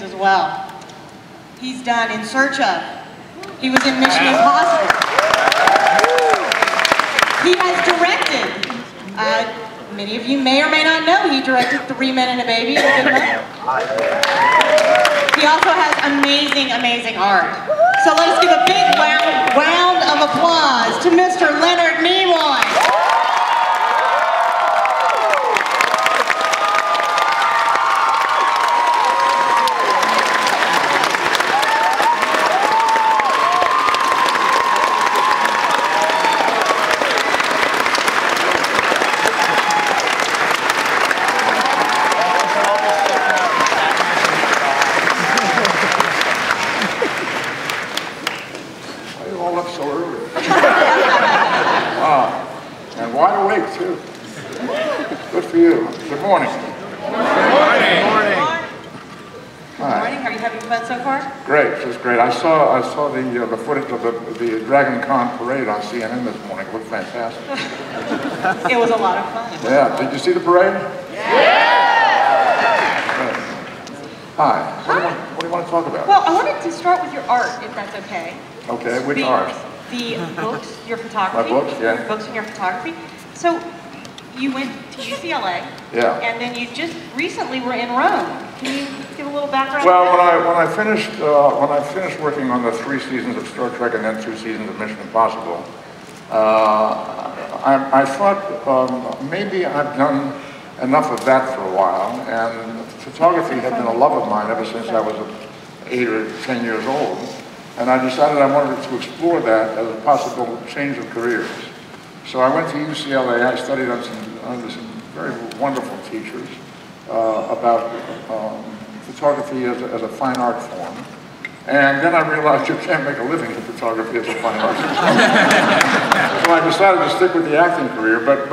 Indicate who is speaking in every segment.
Speaker 1: as well. He's done In Search Of. He was in Mission Impossible. He has directed. Many of you may or may not know he directed 3 Men and a Baby. He also has amazing, amazing art. So let's give a big round of applause to Mr. Leonard Nimoy.
Speaker 2: And wide awake too. Good for you. Good morning.
Speaker 1: Good morning. Good morning. Good morning. Are you having fun so far?
Speaker 2: Great, just great. I saw the footage of the Dragon Con parade on CNN this morning. It looked fantastic.
Speaker 1: It was a lot of fun.
Speaker 2: Yeah. Did you see the parade?
Speaker 1: Yeah.
Speaker 2: Hi. What do you want to talk about?
Speaker 1: Well, I wanted to start with your art, if that's okay.
Speaker 2: Okay. Which art?
Speaker 1: The books, your photography.
Speaker 2: My books, yeah.
Speaker 1: Your books and your photography. So, you went to UCLA.
Speaker 2: Yeah.
Speaker 1: And then you just recently were in Rome. Can you give a little background?
Speaker 2: Well, when I finished working on the 3 seasons of Star Trek and then 2 seasons of Mission Impossible, I thought maybe I've done enough of that for a while, and photography had been a love of mine ever since I was 8 or 10 years old. And I decided I wanted to explore that as a possible change of careers. So I went to UCLA. I studied under some very wonderful teachers about photography as a fine art form. And then I realized you can't make a living in photography as a fine art form. So I decided to stick with the acting career. But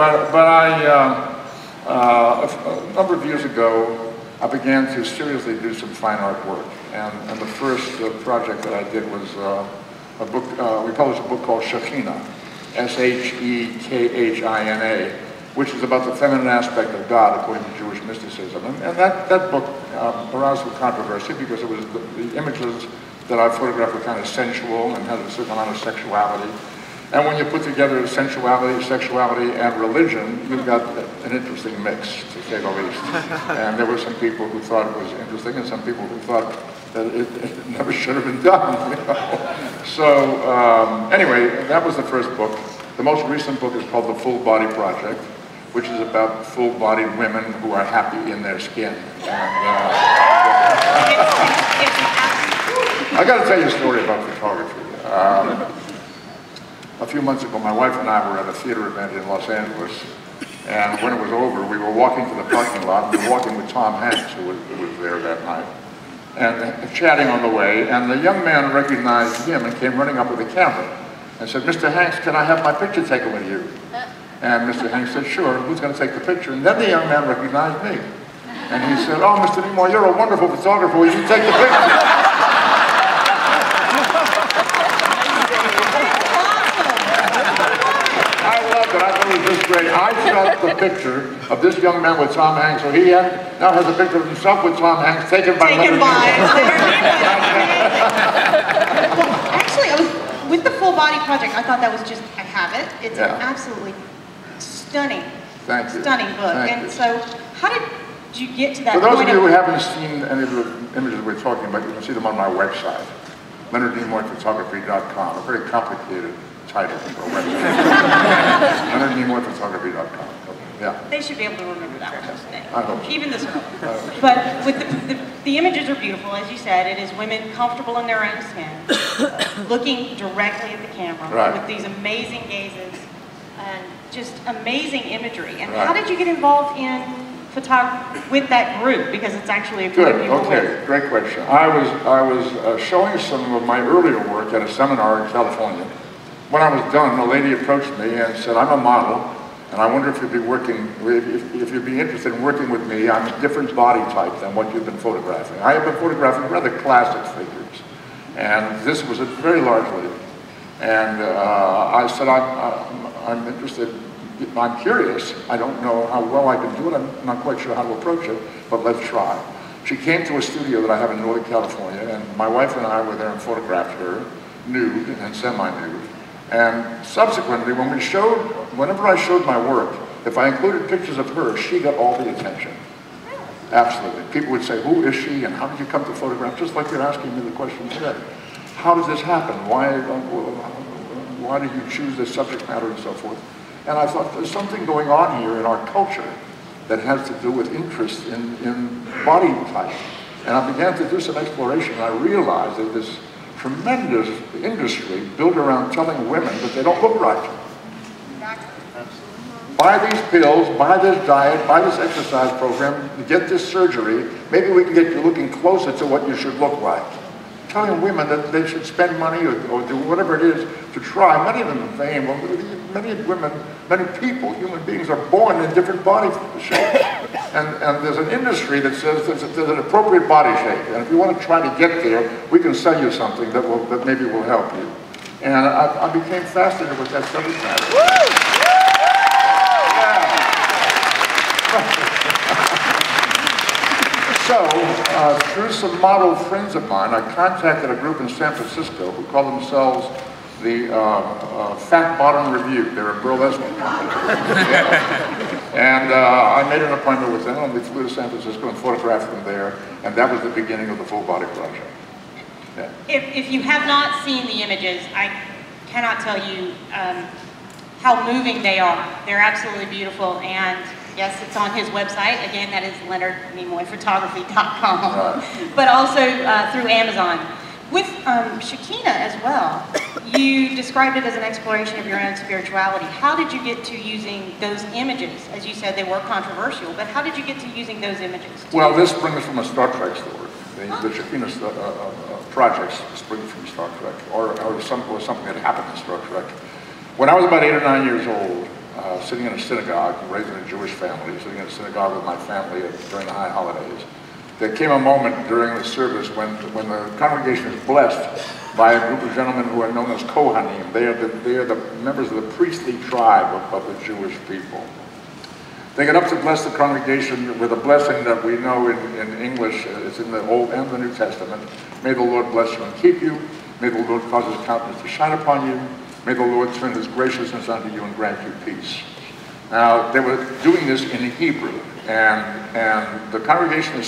Speaker 2: a number of years ago, I began to seriously do some fine art work. And the first project that I did was a book, we published a book called Shekinah, S-H-E-K-H-I-N-A, which is about the feminine aspect of God according to Jewish mysticism. And that book aroused some controversy because it was the images that I photographed were kind of sensual and had a certain amount of sexuality. And when you put together sensuality, sexuality, and religion, you've got an interesting mix, to say the least. And there were some people who thought it was interesting, and some people who thought that it never should have been done. You know? So anyway, that was the first book. The most recent book is called The Full Body Project, which is about full-bodied women who are happy in their skin. And, I got to tell you a story about photography. A few months ago, my wife and I were at a theater event in Los Angeles, and when it was over, we were walking to the parking lot, and we were walking with Tom Hanks, who was there that night, and chatting on the way, and the young man recognized him and came running up with a camera and said, "Mr. Hanks, can I have my picture taken with you?" And Mr. Hanks said, "Sure, who's going to take the picture?" And then the young man recognized me, and he said, "Oh, Mr. Nimoy, you're a wonderful photographer, will you take the picture?" I thought it was just great. I shot the picture of this young man with Tom Hanks, so he now has a picture of himself with Tom Hanks taken by Leonard Nimoy.
Speaker 1: Well, actually, I was with the Full Body Project. I thought that was just, I have it. It's an absolutely stunning, stunning book.
Speaker 2: Thank you.
Speaker 1: So, how did you get to that
Speaker 2: point? For those of you who
Speaker 1: of
Speaker 2: haven't seen any of the images we're talking about, you can see them on my website, LeonardNimoyPhotography.com. A very complicated title for a website. LeonardNimoyPhotography.com. Yeah.
Speaker 1: They should be able to remember that one today.
Speaker 2: I hope so.
Speaker 1: Even this early. But with the images are beautiful, as you said. It is women comfortable in their own skin, looking directly at the camera with these amazing gazes and just amazing imagery. And how did you get involved in photography with that group? Because it's actually a group you were with.
Speaker 2: Great question. I was showing some of my earlier work at a seminar in California. When I was done, a lady approached me and said, "I'm a model, and I wonder if you'd be interested in working with me on a different body type than what you've been photographing." I have been photographing rather classic figures, and this was a very large lady. And I said, I'm interested, I'm curious. I don't know how well I can do it. I'm not quite sure how to approach it, but let's try. She came to a studio that I have in Northern California, and my wife and I were there and photographed her, nude and semi-nude. And subsequently, whenever I showed my work, if I included pictures of her, she got all the attention. Absolutely. People would say, who is she, and how did you come to photograph? Just like you're asking me the question today. How does this happen? Why did you choose this subject matter and so forth? And I thought, there's something going on here in our culture that has to do with interest in body type. And I began to do some exploration, and I realized that this tremendous industry built around telling women that they don't look right. Buy these pills, buy this diet, buy this exercise program, get this surgery, maybe we can get you looking closer to what you should look like. Telling women that they should spend money or do whatever it is to try, many of them in vain. Well, many women, many people, human beings are born in different body shapes. And there's an industry that says there's an appropriate body shape. And if you want to try to get there, we can sell you something that maybe will help you. And I became fascinated with that subject matter. So, through some model friends of mine, I contacted a group in San Francisco who call themselves the Fat Bottom Review. They're a burlesque company. And I made an appointment with them, and we flew to San Francisco and photographed them there, and that was the beginning of the Full Body Project. Yeah.
Speaker 1: If you have not seen the images, I cannot tell you how moving they are. They're absolutely beautiful, and yes, it's on his website. Again, that is LeonardNimoyPhotography.com.
Speaker 2: Right.
Speaker 1: But also through Amazon. With Shekinah as well, you described it as an exploration of your own spirituality. How did you get to using those images? As you said, they were controversial, but how did you get to using those images?
Speaker 2: Well, this springs from a Star Trek story. The Shekinah projects spring from Star Trek, or something that happened in Star Trek. When I was about 8 or 9 years old, sitting in a synagogue, raised in a Jewish family, sitting in a synagogue with my family during the high holidays, there came a moment during the service when the congregation is blessed by a group of gentlemen who are known as Kohanim. They are the members of the priestly tribe of the Jewish people. They get up to bless the congregation with a blessing that we know in English. It's in the Old and the New Testament. May the Lord bless you and keep you. May the Lord cause his countenance to shine upon you. May the Lord turn his graciousness unto you and grant you peace. Now, they were doing this in Hebrew, and the congregation is